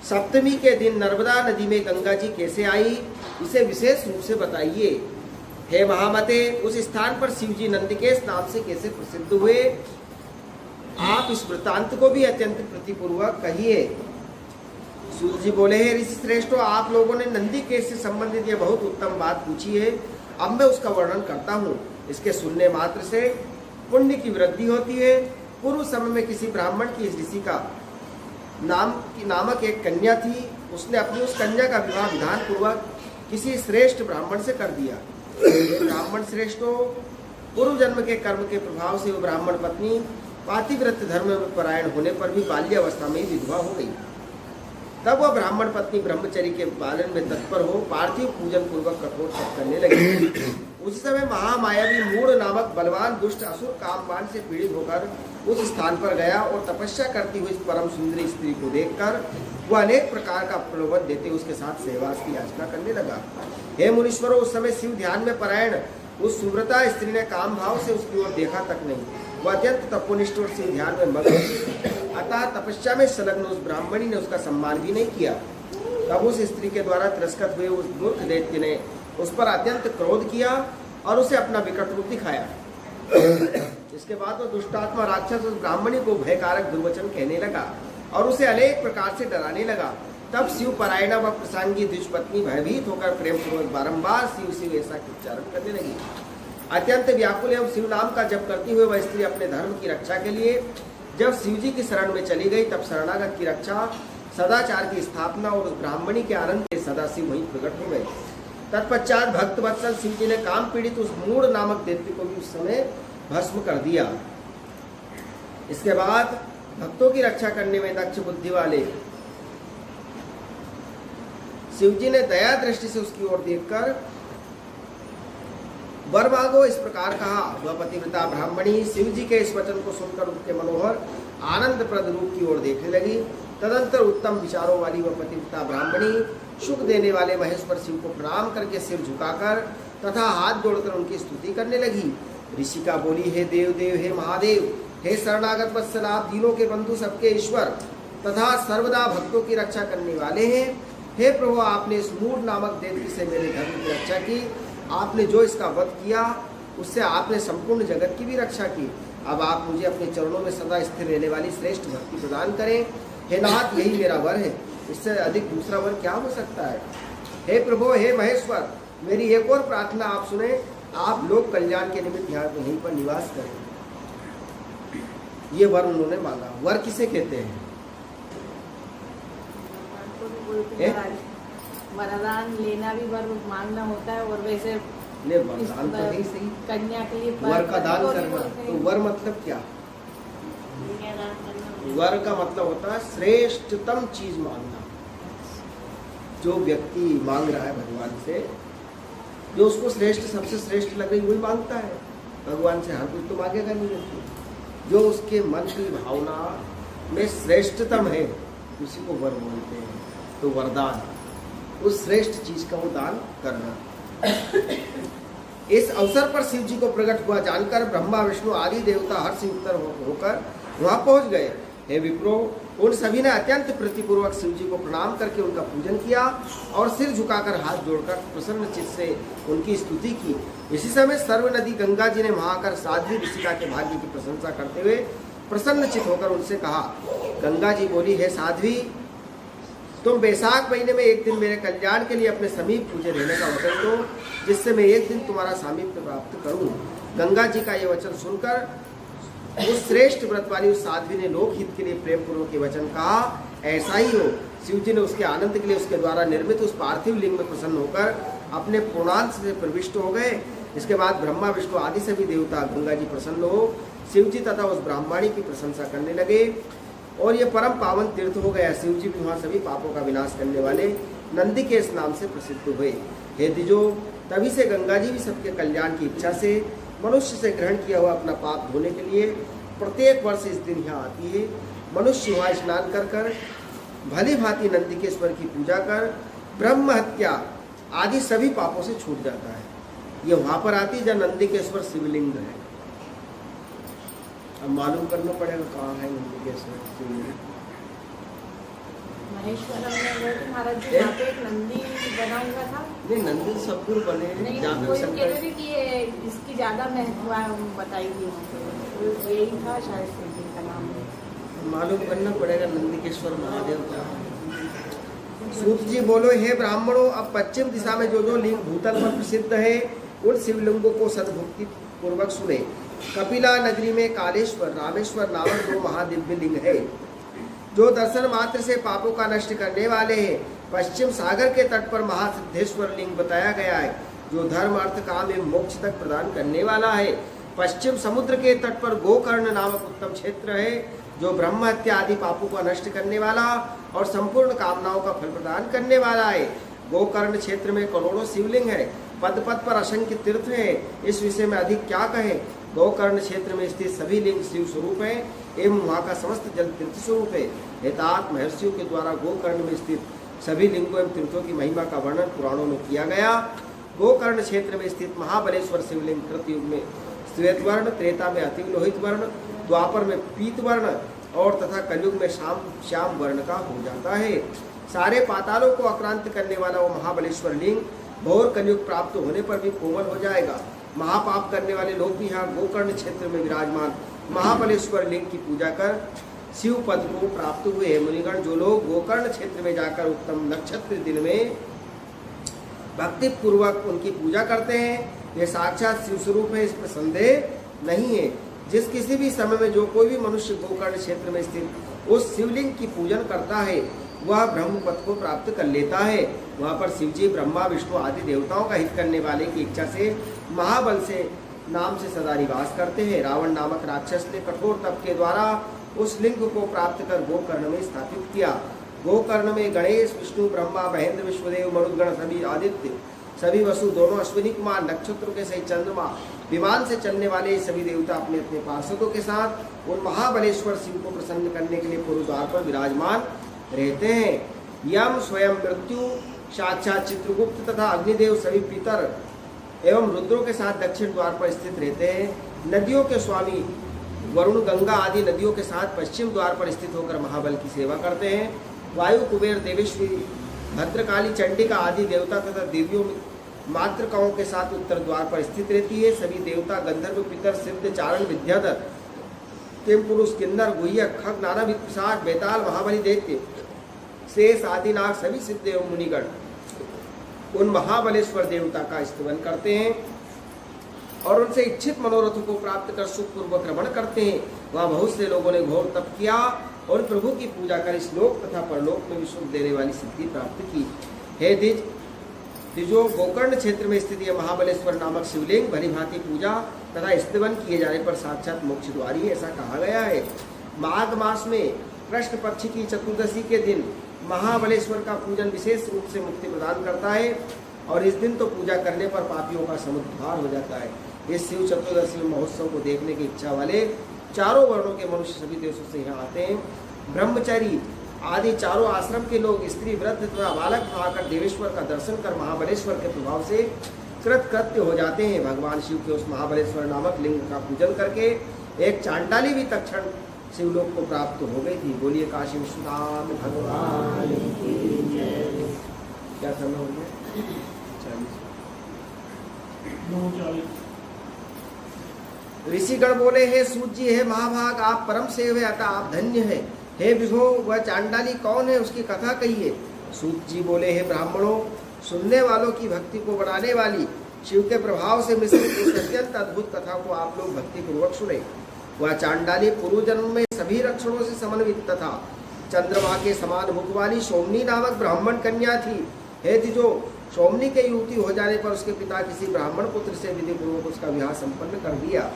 सप्तमी के दिन नर्मदा नदी में गंगा जी कैसे आई, इसे विशेष रूप से बताइए। हे महामते, उस स्थान पर शिव जी नंदिकेश नाम से कैसे प्रसिद्ध हुए, आप इस वृत्तांत को भी अत्यंत प्रतिपूर्वक कहिए। सूत जी बोले, हे ऋषि श्रेष्ठो, आप लोगों ने नंदिकेश से संबंधित यह बहुत उत्तम बात पूछी है। अब मैं उसका वर्णन करता हूँ। इसके सुनने मात्र से पुण्य की वृद्धि होती है। पूर्व समय में किसी ब्राह्मण की इस ऋषि का नामक एक कन्या थी। उसने अपनी उस कन्या का विवाह विधान पूर्वक किसी श्रेष्ठ ब्राह्मण से कर दिया। ब्राह्मण श्रेष्ठो, पूर्व जन्म के कर्म के प्रभाव से वो ब्राह्मण पत्नी पातिव्रत धर्म में परायण होने पर भी बाल्यावस्था में ही विधवा हो गई। तब वह ब्राह्मण पत्नी ब्रह्मचर्य के पालन में तत्पर हो पार्थिव पूजन पूर्वक कठोर तप करने लगी। उस समय महामायावी मूढ़ नामक बलवान दुष्ट असुर कामवान से पीड़ित होकर उस स्थान पर गया और तपस्या करती हुई परम सुंदरी स्त्री को देखकर वह अनेक प्रकार का प्रलोभन देते उसके साथ सहवास की याचना करने लगा। हे मुनीश्वरों, उस समय शिव ध्यान में परायण उस सुव्रता स्त्री ने काम भाव से उसकी ओर देखा तक नहीं। वह अत्यंत तपोनिष्ठ और शिव ध्यान में मग्न थी। अतः तपस्या में संलग्न उस ब्राह्मणी ने उसका सम्मान भी नहीं किया। तब उस स्त्री के द्वारा तिरस्कृत हुए उस मूर्ख दैत्य ने उस पर अत्यंत क्रोध किया और उसे अपना विकट रूप दिखाया। इसके बाद वो दुष्टात्मा राक्षस उस ब्राह्मणी को भयकारक दुर्वचन कहने लगा और उसे अनेक प्रकार से डराने लगा। तब शिव परायणा व प्रसंगी द्विजपत्नी भयभीत होकर प्रेम पूर्वक बारम्बार शिव शिव ऐसा उच्चारण करने लगी। अत्यंत व्याकुल एवं शिव नाम का जप करती हुए वह स्त्री अपने धर्म की रक्षा के लिए जब शिव जी की शरण में चली गई, तब शरणागत की रक्षा, सदाचार की स्थापना और उस ब्राह्मणी के आनंद से सदाशिव वहीं प्रकट हो गए। तत्पश्चात भक्त वत्सल शिव जी ने काम पीड़ित उस मूढ़ नामक दैत्य को भी उस समय भस्म कर दिया। इसके बाद भक्तों की रक्षा करने में दक्ष बुद्धि वाले शिव जी ने दया दृष्टि से उसकी ओर देखकर वर मांगो इस प्रकार कहा। वह पतिव्रता ब्राह्मणी शिव जी के इस वचन को सुनकर उसके मनोहर आनंदप्रद रूप की ओर देखने लगी। तदंतर उत्तम विचारों वाली वह पतिव्रता ब्राह्मणी सुख देने वाले महेश्वर शिव को प्रणाम करके सिर झुकाकर तथा हाथ जोड़कर उनकी स्तुति करने लगी। ऋषिका बोली, हे देव देव, हे महादेव, हे शरणागत वत्सल, आप दीनों के बंधु, सबके ईश्वर तथा सर्वदा भक्तों की रक्षा करने वाले हैं। हे प्रभु, आपने इस मूढ़ नामक दैत्य से मेरे धर्म की रक्षा की। आपने जो इसका वध किया उससे आपने संपूर्ण जगत की भी रक्षा की। अब आप मुझे अपने चरणों में सदा स्थिर रहने वाली श्रेष्ठ भक्ति प्रदान करें। हे नाथ, यही मेरा वर है, इससे अधिक दूसरा वर क्या हो सकता है। हे प्रभु, हे महेश्वर, मेरी एक और प्रार्थना आप सुने। आप लोक कल्याण के निमित्त यहाँ यहीं पर निवास करें। ये वर उन्होंने मांगा। वर किसे कहते हैं? वरदान लेना भी वर मांगना होता है, और वैसे ले वरदान तो नहीं सही, कन्या के लिए वर का दान करना। तो वर मतलब क्या? वर का मतलब होता है श्रेष्ठतम चीज मांगना। जो व्यक्ति मांग रहा है भगवान से, जो उसको श्रेष्ठ, सबसे श्रेष्ठ लग रही वही मांगता है। भगवान से हर कुछ तो मांगेगा नहीं व्यक्ति। जो उसके मन की भावना में श्रेष्ठतम है उसी को वर बोलते हैं। तो वरदान, उस श्रेष्ठ चीज का वो दान करना। इस अवसर पर शिव जी को प्रकट हुआ जानकर ब्रह्मा विष्णु आदि देवता हर्ष युक्त होकर वहां पहुंच गए। हे विप्रो, उन सभी ने अत्यंत प्रीतिपूर्वक शिव जी को प्रणाम करके उनका पूजन किया और सिर झुकाकर हाथ जोड़कर प्रसन्न चित्त से उनकी स्तुति की। इसी समय सर्व नदी गंगा जी ने महाकर साध्वी ऋषिका के भाग्य की प्रशंसा करते हुए प्रसन्न चित्त होकर उनसे कहा। गंगा जी बोली, हे साध्वी, तुम बैसाख महीने में एक दिन मेरे कल्याण के लिए अपने समीप पूजे रहने का वचन दो, जिससे मैं एक दिन तुम्हारा सामीप्य प्राप्त करूं। गंगा जी का ये वचन सुनकर उस श्रेष्ठ व्रत वाली उस साध्वी ने लोकहित के लिए प्रेम पूर्वक ये वचन कहा। ऐसा ही हो। शिव जी ने उसके आनंद के लिए उसके द्वारा निर्मित उस पार्थिव लिंग में प्रसन्न होकर अपने पूर्णांश से प्रविष्ट हो गए। इसके बाद ब्रह्मा विष्णु आदि सभी देवता गंगा जी प्रसन्न हो शिव जी तथा उस ब्राह्मणी की प्रशंसा करने लगे और ये परम पावन तीर्थ हो गया। शिव जी भी वहाँ सभी पापों का विनाश करने वाले नंदी के इस नाम से प्रसिद्ध हुए। हे द्विजो, तभी से गंगा जी भी सबके कल्याण की इच्छा से मनुष्य से ग्रहण किया हुआ अपना पाप धोने के लिए प्रत्येक वर्ष इस दिन यहाँ आती है। मनुष्य वहाँ स्नान कर कर भली भांति नंदिकेश्वर की पूजा कर ब्रह्म हत्या आदि सभी पापों से छूट जाता है। ये वहाँ पर आती है जहाँ नंदिकेश्वर शिवलिंग है। अब मालूम करना पड़ेगा कहाँ है नंदिकेश्वर शिवलिंग। महेश्वरम में वो तो महाराज जी वहाँ पे एक नंदी बना हुआ था। नहीं, नंदी सब दूर बने हैं। नहीं, जहाँ पे कोई शंकर- कह रहे थे कि ये इसकी ज्यादा महत्व बताई गई है। यही था शायद शिवजी का नाम। मालूम करना पड़ेगा नंदिकेश्वर महादेव का। सूत जी बोलो, हे ब्राह्मणों, अब पश्चिम दिशा में जो जो लिंग भूतल पर प्रसिद्ध है उन शिवलिंगों को सद्भक्ति पूर्वक सुने। कपिला नगरी में कालेश्वर, रामेश्वर नामक दो महादिव्य लिंग है जो दर्शन मात्र से पापों का नष्ट करने वाले हैं। पश्चिम सागर के तट पर महासिद्धेश्वर लिंग बताया गया है जो धर्म अर्थ काम एवं मोक्ष तक प्रदान करने वाला है। पश्चिम समुद्र के तट पर गोकर्ण नामक उत्तम क्षेत्र है जो ब्रह्म हत्या आदि पापों का नष्ट करने वाला और संपूर्ण कामनाओं का फल प्रदान करने वाला है। गोकर्ण क्षेत्र में करोड़ों शिवलिंग है। पद पद पर असंख्य तीर्थ है। इस विषय में अधिक क्या कहें। गोकर्ण क्षेत्र में स्थित सभी लिंग शिव स्वरूप है एवं वहाँ का समस्त जल तीर्थ स्वरूप है। हेतात महर्षियों के द्वारा गोकर्ण में स्थित सभी लिंगों एवं तीर्थों की महिमा का वर्णन पुराणों में किया गया। गोकर्ण क्षेत्र में स्थित महाबलेश्वर शिवलिंग कृतयुग में श्वेत वर्ण, त्रेता में अति लोहित वर्ण, द्वापर में पीत वर्ण और तथा कलयुग में श्याम वर्ण का हो जाता है। सारे पातालों को आक्रांत करने वाला वो महाबलेश्वर लिंग घोर कलयुग प्राप्त होने पर भी कोमल हो जाएगा। महापाप करने वाले लोग भी यहाँ गोकर्ण क्षेत्र में विराजमान महाबलेश्वर लिंग की पूजा कर शिव पद को प्राप्त हुए हैं। मुनिगण, जो लोग गोकर्ण क्षेत्र में जाकर उत्तम नक्षत्र दिन में भक्ति पूर्वक उनकी पूजा करते हैं ये साक्षात शिव स्वरूप है, इसमें संदेह नहीं है। जिस किसी भी समय में जो कोई भी मनुष्य गोकर्ण क्षेत्र में स्थित उस शिवलिंग की पूजन करता है वह ब्रह्म पद को प्राप्त कर लेता है। वहाँ पर शिवजी ब्रह्मा विष्णु आदि देवताओं का हित करने वाले की इच्छा से महाबल से नाम से सदा निवास करते हैं। रावण नामक राक्षस ने कठोर तप के द्वारा उस लिंग को प्राप्त कर गोकर्ण में स्थापित किया। गोकर्ण में गणेश, विष्णु, ब्रह्मा, महेंद्र, विश्वदेव, मरुदगण, सभी आदित्य, सभी वसु, दोनों अश्विनी कुमार, नक्षत्रों के सहित चंद्रमा, विमान से चलने वाले सभी देवता अपने अपने पार्षदों के साथ उन महाबलेश्वर शिव को प्रसन्न करने के लिए पूर्व द्वार पर विराजमान रहते हैं। यम स्वयं मृत्यु, साक्षात चित्रगुप्त तथा अग्निदेव सभी पितर एवं रुद्रों के साथ दक्षिण द्वार पर स्थित रहते हैं। नदियों के स्वामी वरुण, गंगा आदि नदियों के साथ पश्चिम द्वार पर स्थित होकर महाबल की सेवा करते हैं। वायु, कुबेर, देवेश्वरी, भद्रकाली, चंडिका आदि देवता तथा देवियों मातृकाओं के साथ उत्तर द्वार पर स्थित रहती है। सभी देवता गंधर्व, पितर, सिद्ध, चारण, विद्याधर, किम पुरुष, किन्नर, गुह्यक, खग, नाना पिशाच, बेताल, महाबली, दैत्य, शेष आदि नाग सभी सिद्ध एवं मुनिगण उन महाबलेश्वर देवता का स्तवन करते हैं और उनसे इच्छित मनोरथ को प्राप्त कर सुखपूर्वक रमण करते हैं। वहाँ बहुत से लोगों ने घोर तप किया और प्रभु की पूजा कर इस लोक तथा परलोक में भी सुख देने वाली सिद्धि प्राप्त की। हे द्विजो, गोकर्ण क्षेत्र में स्थित यह महाबलेश्वर नामक शिवलिंग भली भांति पूजा तथा स्तवन किए जाने पर साक्षात मोक्ष द्वारी ऐसा कहा गया है। माघ मास में कृष्ण पक्ष की चतुर्दशी के दिन महाबलेश्वर का पूजन विशेष रूप से मुक्ति प्रदान करता है और इस दिन तो पूजा करने पर पापियों का समुद्धार हो जाता है। इस शिव चतुर्दशी महोत्सव को देखने की इच्छा वाले चारों वर्णों के मनुष्य सभी देशों से यहाँ आते हैं। ब्रह्मचारी आदि चारों आश्रम के लोग स्त्री वृद्ध तथा बालक आकर देवेश्वर का दर्शन कर महाबलेश्वर के प्रभाव से कृतकृत्य हो जाते हैं। भगवान शिव के उस महाबलेश्वर नामक लिंग का पूजन करके एक चांडाली भी तत्क्षण शिवलोक को प्राप्त हो गई थी। बोलिए काशी विश्वनाथ भगवान की जय। क्या समय हो गया? 9:40। ऋषिगण बोले, हे सूत जी, हे महाभाग, आप परम सेव्य अतः आप धन्य है। हे विभो, वह चांडाली कौन है, उसकी कथा कहिए। सूत जी बोले, हे ब्राह्मणों, सुनने वालों की भक्ति को बढ़ाने वाली शिव के प्रभाव से मिश्रित इस अत्यंत अद्भुत कथा को आप लोग भक्ति पूर्वक सुने। वह चांडाली पूर्व जन्म में सभी लक्षणों से समन्वित तथा चंद्रमा के समान मुख वाली सोमनी नामक ब्राह्मण कन्या थी। हे द्विजो, सोमनी के युवती हो जाने पर उसके पिता किसी ब्राह्मण पुत्र से विधि पूर्वक उसका विवाह संपन्न कर दिया।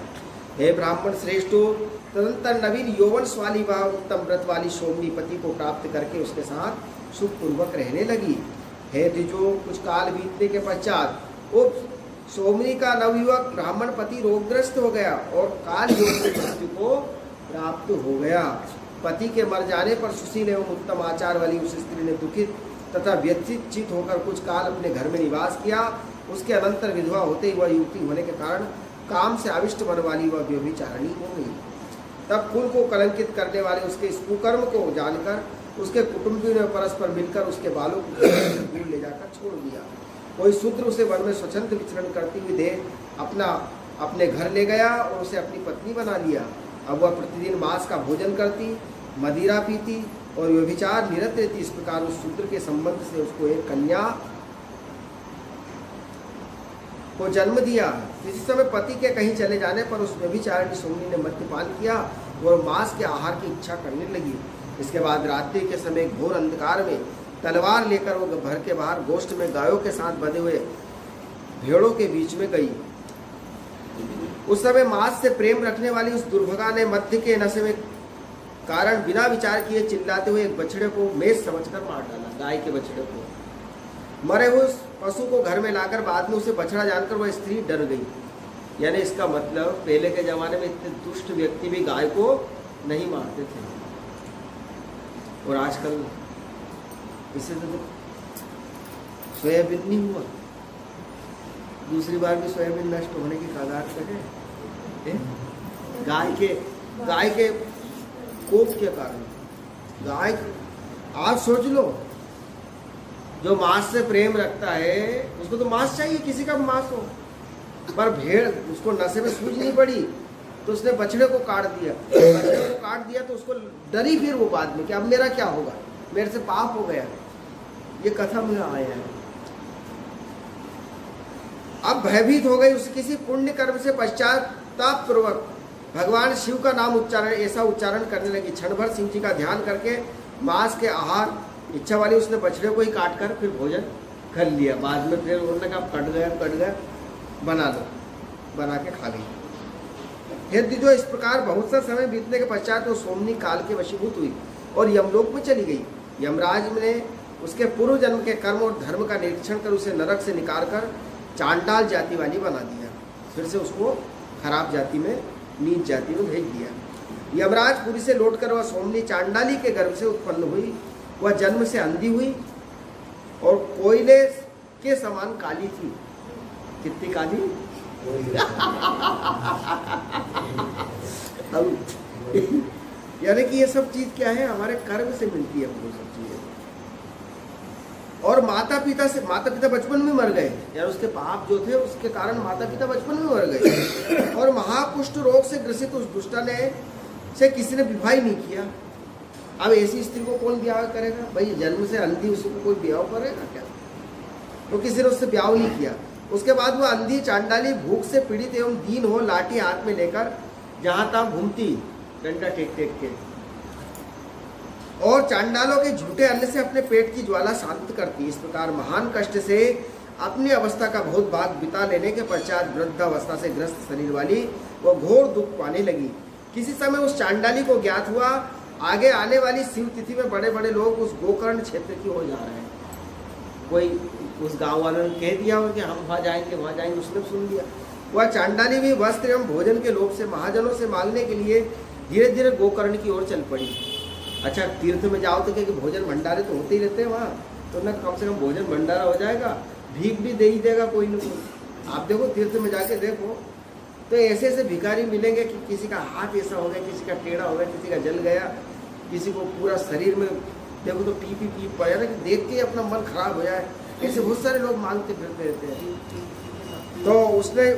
हे ब्राह्मण श्रेष्ठो, तदंतर नवीन यौवन वाली वह उत्तम व्रत वाली सोमनी पति को प्राप्त करके उसके साथ सुखपूर्वक रहने लगी। हे द्विजो, कुछ काल बीतने के पश्चात उप सोमनी का नवयुवक ब्राह्मण पति रोगग्रस्त हो गया और काल योग से मृत्यु को प्राप्त हो गया। पति के मर जाने पर सुशील एवं उत्तम आचार वाली उस स्त्री ने दुखित तथा व्यथित होकर कुछ काल अपने घर में निवास किया। उसके अनंतर विधवा होते ही वह युवती होने के कारण काम से आविष्ट मन वाली वह व्यभिचारिणी हो गई। तब कुल को कलंकित करने वाले उसके इस कुकर्म को जानकर उसके कुटुंबियों ने परस्पर मिलकर उसके बालों को दूर ले जाकर छोड़ दिया। कोई शूद्र उसे वन में स्वच्छंद विचरण करती हुई देह अपने घर ले गया और उसे अपनी पत्नी बना लिया। अब वह प्रतिदिन मांस का भोजन करती, मदिरा पीती और व्यभिचार निरत रहती। इस प्रकार उस शूद्र के संबंध से उसको एक कन्या को जन्म दिया। किसी समय पति के कहीं चले जाने पर उस व्यभिचारिणी सोमनी ने मद्यपान किया और मांस के आहार की इच्छा करने लगी। इसके बाद रात्रि के समय घोर अंधकार में तलवार लेकर वो घर के बाहर गोष्ठ में गायों के साथ बंधे हुए भेड़ों के बीच में गई। उस समय मांस से प्रेम रखने वाली उस दुर्भगा ने मध्य के नशे में कारण बिना विचार किए चिल्लाते हुए एक बछड़े को मेष समझकर मार डाला। गाय के बछड़े को मरे हुए उस पशु को घर में लाकर बाद में उसे बछड़ा जानकर वह स्त्री डर गई। यानी इसका मतलब पहले के जमाने में इतने दुष्ट व्यक्ति भी गाय को नहीं मारते थे और आजकल इससे तो सोयाबीन नहीं हुआ, दूसरी बार भी सोयाबीन नष्ट होने की कगार पर है। गाय के कोप के कारण गाय, आप सोच लो, जो मांस से प्रेम रखता है उसको तो मांस चाहिए, किसी का मांस हो, पर भेड़ उसको नशे में सूझ नहीं पड़ी तो उसने बछड़े को काट दिया। बछड़े को काट दिया तो उसको डरी फिर वो बाद में कि अब मेरा क्या होगा, मेरे से पाप हो गया। ये कथा में आया है। अब भयभीत हो गई, उसे किसी पुण्य कर्म से पश्चाताप पूर्वक भगवान शिव का नाम ऐसा उच्चारण करने लगी। क्षण भर शिव जी का ध्यान करके मांस के आहार इच्छा वाली उसने बछड़े को ही काट कर फिर भोजन कर लिया। बाद में फिर उन्होंने कहा कट गया बना लो, बना के खा ली। फिर जो इस प्रकार बहुत सा समय बीतने के पश्चात वो सोमनी काल के वशीभूत हुई और यमलोक में चली गई। यमराज ने उसके पूर्व जन्म के कर्म और धर्म का निरीक्षण कर उसे नरक से निकाल कर चांडाल जाति वाली बना दिया। फिर से उसको खराब जाति में, नीच जाति में भेज दिया। यमराज पुरी से लौटकर वह सोमनी चांडाली के गर्भ से उत्पन्न हुई। वह जन्म से अंधी हुई और कोयले के समान काली थी। कितनी काली? यानी कि ये सब चीज क्या है, हमारे कर्म से मिलती है वो सब चीजें। और माता पिता बचपन में मर गए, यार उसके पाप जो थे उसके कारण माता पिता बचपन में मर गए। और महाकुष्ठ रोग से ग्रसित उस दुष्टा ने से किसी ने विवाह ही नहीं किया। अब ऐसी स्त्री को कौन ब्याह करेगा भाई? जन्म से अंधी, उसको कोई ब्याह करेगा क्या? तो किसी ने उससे ब्याह नहीं किया। उसके बाद वह अंधी चांडाली भूख से पीड़ित एवं दीन हो लाठी हाथ में लेकर जहां तहां घूमती, डंडा टेक के, और चांडालों के झूठे अन्न से अपने पेट की ज्वाला शांत करती। इस प्रकार महान कष्ट से अपनी अवस्था का बहुत भाग बिता लेने के पश्चात वृद्धावस्था से ग्रस्त शरीर वाली वह घोर दुख पाने लगी। किसी समय उस चांडाली को ज्ञात हुआ आगे आने वाली शिव तिथि में बड़े बड़े लोग उस गोकर्ण क्षेत्र की ओर जा रहे हैं। कोई उस गांव वालों ने कह दिया हो कि हम वहाँ जाएंगे, उसने सुन लिया। वह चांडाली भी वस्त्र एवं भोजन के लोभ से महाजनों से मांगने के लिए धीरे धीरे गोकर्ण की ओर चल पड़ी। अच्छा, तीर्थ में जाओ तो क्या कि भोजन भंडारे तो होते ही रहते हैं वहाँ, तो ना कम से कम भोजन भंडारा हो जाएगा, भीख भी दे ही देगा कोई न कोई। आप देखो तीर्थ में जाके देखो तो ऐसे ऐसे भिखारी मिलेंगे कि किसी का हाथ ऐसा हो गया, किसी का टेढ़ा हो गया, किसी का जल गया, किसी को पूरा शरीर में देखो तो पी पड़ जाए, कि देख के अपना मन खराब हो जाए। ऐसे बहुत सारे लोग मांगते फिरते रहते हैं। तो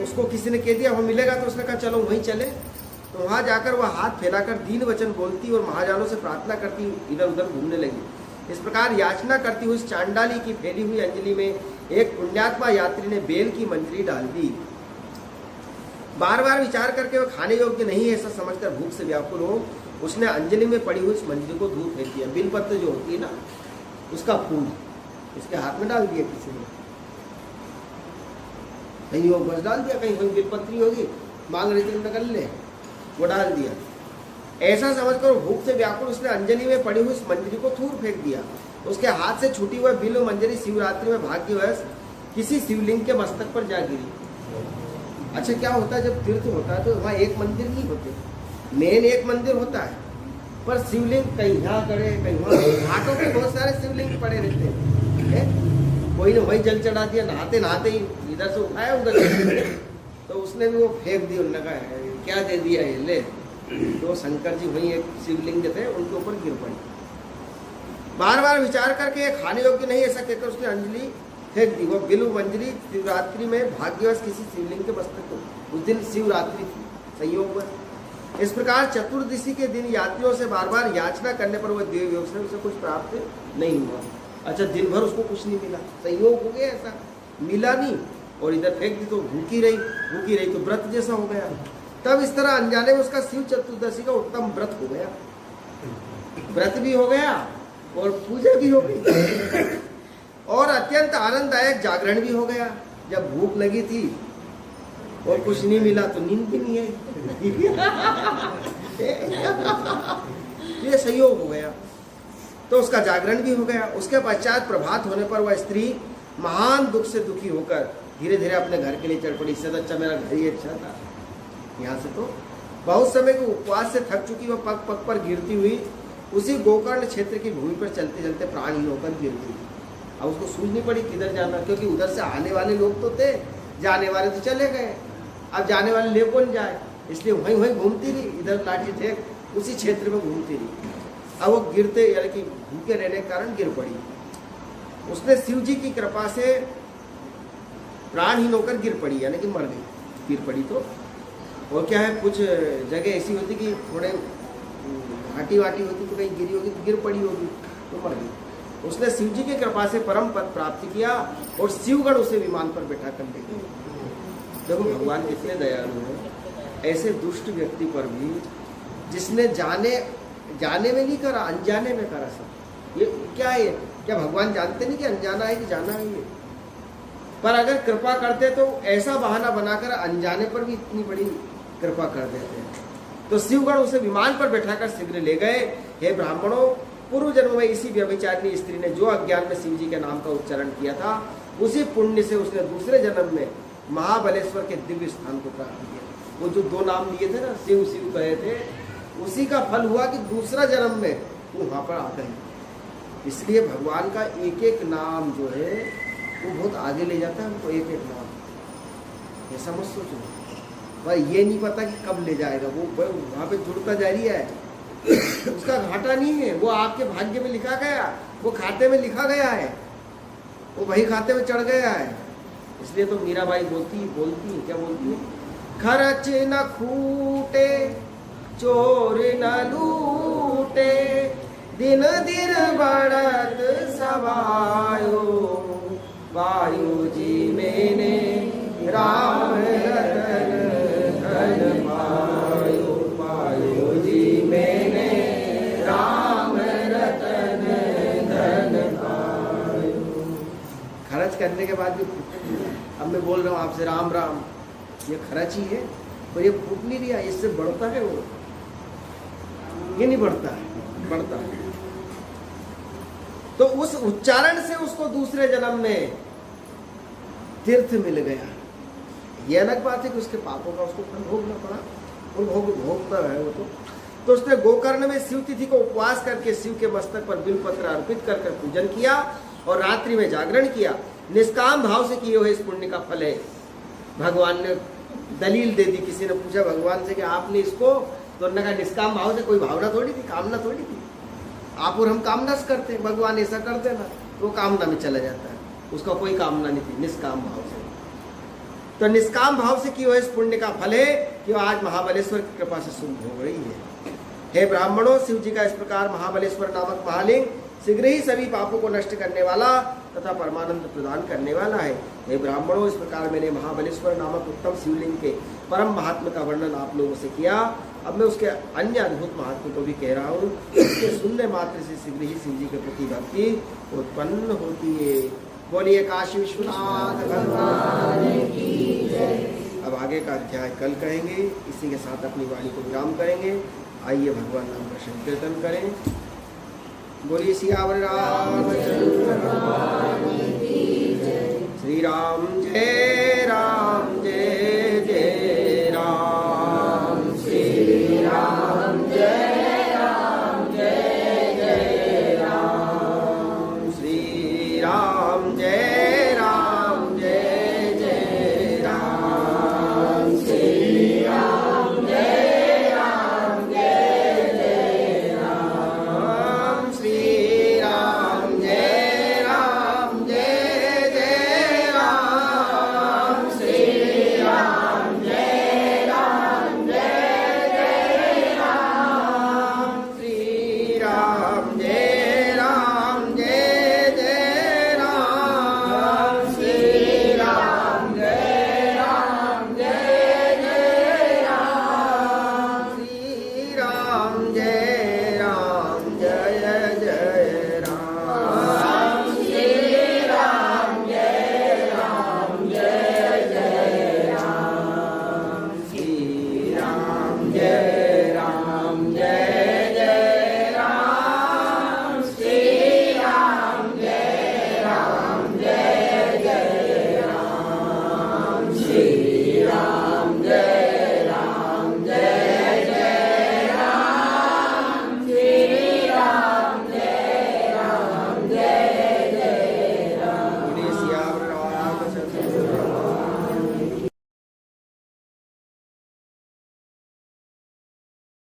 उसको किसी ने कह दिया वहाँ मिलेगा, तो उसने कहा चलो वहीं चले। तो वहाँ जाकर वह हाथ फैलाकर दीन वचन बोलती और महाजानों से प्रार्थना करती इधर उधर घूमने लगी। इस प्रकार याचना करती हुई चांडाली की फैली हुई अंजलि में एक पुण्यात्मा यात्री ने बेल की मंजरी डाल दी। बार बार विचार करके वह खाने योग्य नहीं है ऐसा समझकर भूख से व्याकुल हो उसने अंजलि में पड़ी हुई उस मंजरी को दूर फेंक दिया। बिलपत्र जो होती है ना, उसका फूल उसके हाथ में डाल दिया किसी ने, कहीं वो बस डाल दिया, कहीं कोई बिलपत्री होगी मांग रही थी निकल ले, वो डाल दिया। ऐसा समझकर भूख से व्याकुल उसने अंजलि में पड़ी हुई उस मंजरी को दूर फेंक दिया। उसके हाथ से छूटी हुई बिल्व मंजरी शिवरात्रि में भाग्यवश किसी शिवलिंग के मस्तक पर जा गिरी। अच्छा, क्या होता है जब तीर्थ होता है तो वहाँ एक मंदिर नहीं होते, मेन एक मंदिर होता है, पर शिवलिंग कहीं यहाँ करे कहीं वहाँ, घाटों पे बहुत सारे शिवलिंग पड़े रहते हैं। कोई ने वही जल चढ़ा दिया, नहाते नहाते ही इधर से उठाया उधर, तो उसने भी वो फेंक दिया। उन्होंने कहा क्या दे दिया ये ले, तो शंकर जी वही एक शिवलिंग थे उनके ऊपर गिर पड़ी। बार बार विचार करके खाने योग्य नहीं ऐसा कहकर उसने अंजलि फेंक दी। वो बिल्व मंजरी शिवरात्रि में भाग्यवश किसी शिवलिंग के मस्तक को, उस दिन शिवरात्रि थी संयोग। इस प्रकार चतुर्दशी के दिन यात्रियों से बार बार याचना करने पर वह देव योग से उसे कुछ प्राप्त नहीं हुआ। अच्छा, दिन भर उसको कुछ नहीं मिला, संयोग हो गया ऐसा, मिला नहीं, और इधर फेंक दी तो भूखी रही तो व्रत जैसा हो गया। तब इस तरह अनजाने में उसका शिव चतुर्दशी का उत्तम व्रत हो गया, व्रत भी हो गया और पूजा भी हो गई और अत्यंत आनंददायक जागरण भी हो गया। जब भूख लगी थी और कुछ नहीं मिला तो नींद भी नहीं आई। ये संयोग हो गया, तो उसका जागरण भी हो गया। उसके पश्चात प्रभात होने पर वह स्त्री महान दुख से दुखी होकर धीरे धीरे अपने घर के लिए चढ़ पड़ी। इससे अच्छा मेरा घर ही अच्छा था। यहाँ से तो बहुत समय के उपवास से थक चुकी वह पग पग पर गिरती हुई उसी गोकर्ण क्षेत्र की भूमि पर चलते चलते प्राणहीन होकर गिरती। अब उसको सूझनी पड़ी किधर जाना, क्योंकि उधर से आने वाले लोग तो थे, जाने वाले तो चले गए, अब जाने वाले ले कौन जाए, इसलिए वहीं वहीं घूमती रही, इधर लाठी ठेक उसी क्षेत्र में घूमती रही। अब वो गिरते यानी कि भूखे रहने के कारण गिर पड़ी। उसने शिव जी की कृपा से प्राणहीन होकर गिर पड़ी, यानी कि मर गई, गिर पड़ी। तो और क्या है, कुछ जगह ऐसी होती कि थोड़े घाटी वाटी होती तो कहीं गिरी होगी तो गिर पड़ी होगी तो मर गई। उसने शिव जी की कृपा से परम पद प्राप्त किया और शिवगण उसे विमान पर बैठा कर ले गए। देखो भगवान कितने दयालु हैं। ऐसे दुष्ट व्यक्ति पर भी जिसने जाने में नहीं करा, अनजाने में करा सब। ये क्या है, क्या भगवान जानते नहीं कि अनजाना है कि जाना है ये? पर अगर कृपा करते तो ऐसा बहाना बनाकर अनजाने पर भी इतनी बड़ी कृपा कर देते हैं। तो शिवगण उसे विमान पर बैठाकर शीघ्र ले गए। हे ब्राह्मणों, पूर्व जन्म में इसी व्यभिचारिणी स्त्री ने जो अज्ञान में शिव जी के नाम का उच्चारण किया था, उसी पुण्य से उसने दूसरे जन्म में महाबलेश्वर के दिव्य स्थान को प्राप्त किया। वो जो दो नाम लिए थे ना, शिव शिव कहे थे, उसी का फल हुआ कि दूसरा जन्म में वो वहाँ पर आ गए। इसलिए भगवान का एक एक नाम जो है वो बहुत आगे ले जाता है हमको, एक एक नाम। ऐसा मत सोचो भाई, ये नहीं पता कि कब ले जाएगा वो वहाँ पे जुड़ता जा रही है, उसका घाटा नहीं है। वो आपके भाग्य में लिखा गया, वो खाते में लिखा गया है, वो वही खाते में चढ़ गया है। इसलिए तो मीराबाई बोलती क्या बोलती है, खर्च न खूटे चोर न लूटे, दिन दिन बढ़त सवायो, वायु जी मैंने राम रतन धन पायो, वायु जी मैंने राम रतन धन पायो। खर्च करने के बाद भी, अब मैं बोल रहा हूँ आपसे राम राम, ये खर्च ही है, पर ये फूट नहीं दिया, इससे बढ़ता है वो, ये नहीं बढ़ता है, बढ़ता है। तो उस उच्चारण से उसको दूसरे जन्म में तीर्थ मिल गया। ये अलग बात है कि उसके पापों का उसको फल भोगना पड़ा, वो भोगता है वो तो उसने गोकर्ण में शिव तिथि को उपवास करके शिव के मस्तक पर बिलपत्र अर्पित कर पूजन किया और रात्रि में जागरण किया। निष्काम भाव से किए हुए इस पुण्य का फल है। भगवान ने दलील दे दी, किसी ने पूछा भगवान से कि आपने इसको, तो उन्होंने कहा निष्काम भाव से, कोई भावना थोड़ी थी, कामना थोड़ी थी। आप और हम कामना से करते हैं, भगवान ऐसा करते ना वो कामना में चला जाता है, उसका कोई कामना नहीं थी, निष्काम भाव से। तो निष्काम भाव से किए हुए इस पुण्य का फल है कि आज महाबलेश्वर की कृपा से शुभ हो रही है। हे ब्राह्मणों, शिव जी का इस प्रकार महाबलेश्वर नामक महालिंग शीघ्र ही सभी पापों को नष्ट करने वाला तथा परमानंद प्रदान करने वाला है। हे ब्राह्मणों, इस प्रकार मैंने महाबलेश्वर नामक उत्तम शिवलिंग के परम महात्म्य का वर्णन आप लोगों से किया। अब मैं उसके अन्य अद्भुत महात्म्य को भी कह रहा हूँ। इसके सुनने मात्र से शीघ्र ही शिव जी के प्रति भक्ति उत्पन्न होती है। बोलिए काशी विश्वनाथ भगवान की जय। अब आगे का अध्याय कल कहेंगे। इसी के साथ अपनी वाणी को विराम करेंगे। आइए भगवान नाम का संकीर्तन करें। बोलिए सियावर रामचंद्र भगवान की जय। श्री राम जय राम जय जय राम। श्री राम जय राम जय जय राम। श्री राम जय राम जय जय राम। श्री राम जय राम जय जय राम। श्री राम जय राम जय जय राम। श्री राम जय राम जय जय राम। श्री राम जय राम जय जय राम। श्री राम जय राम जय जय राम। श्री राम जय